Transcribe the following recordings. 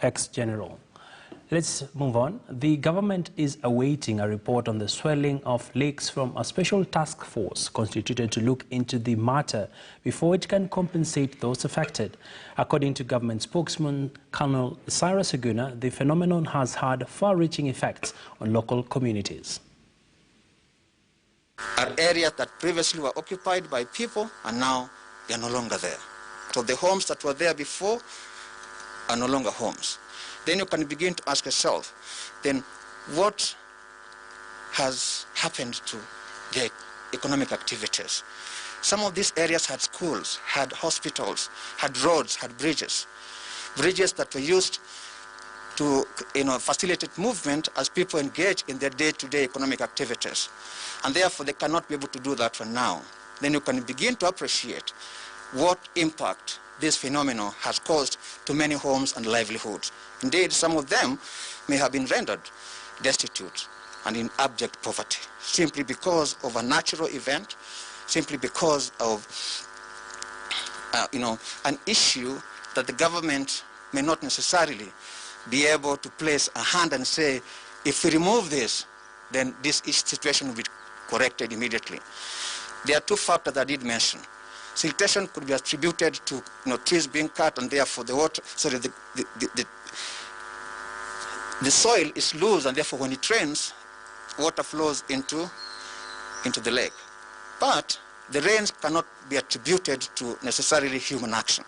ex-general. Let's move on. The government is awaiting a report on the swelling of lakes from a special task force constituted to look into the matter before it can compensate those affected. According to government spokesman Colonel Cyrus Aguna, the phenomenon has had far-reaching effects on local communities. Are areas that previously were occupied by people and now they are no longer there. So the homes that were there before are no longer homes. Then you can begin to ask yourself, then what has happened to the economic activities? Some of these areas had schools, had hospitals, had roads, had bridges that were used to facilitate movement as people engage in their day-to-day economic activities. And therefore, they cannot be able to do that for now. Then you can begin to appreciate what impact this phenomenon has caused to many homes and livelihoods. Indeed, some of them may have been rendered destitute and in abject poverty, simply because of a natural event, simply because of an issue that the government may not necessarily be able to place a hand and say, if we remove this, then this situation will be corrected immediately. There are two factors I did mention. Siltation could be attributed to trees being cut, and therefore the water, the soil is loose, and therefore when it rains, water flows into the lake. But the rains cannot be attributed to necessarily human action,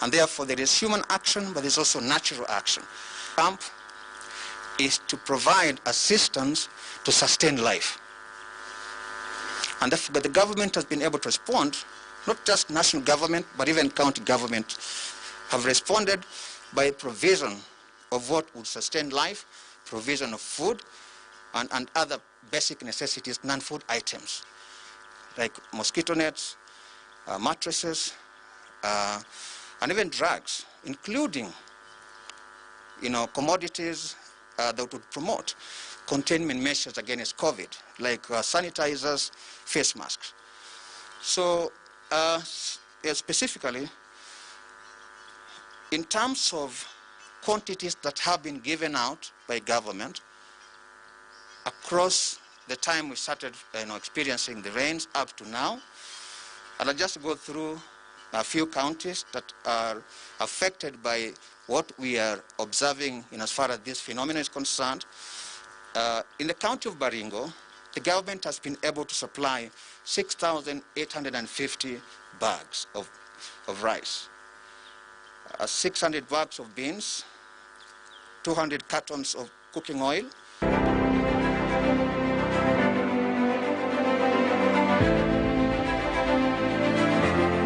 and therefore there is human action, but there's also natural action. Camp is to provide assistance to sustain life, and but the government has been able to respond. Not just national government, but even county government have responded by provision of what would sustain life, provision of food, and other basic necessities, non-food items, like mosquito nets, mattresses, and even drugs, including commodities that would promote containment measures against COVID, like sanitizers, face masks. So specifically, in terms of quantities that have been given out by government across the time we started experiencing the rains up to now, and I'll just go through a few counties that are affected by what we are observing as far as this phenomenon is concerned. In the county of Baringo, the government has been able to supply 6,850 bags of rice, 600 bags of beans, 200 cartons of cooking oil.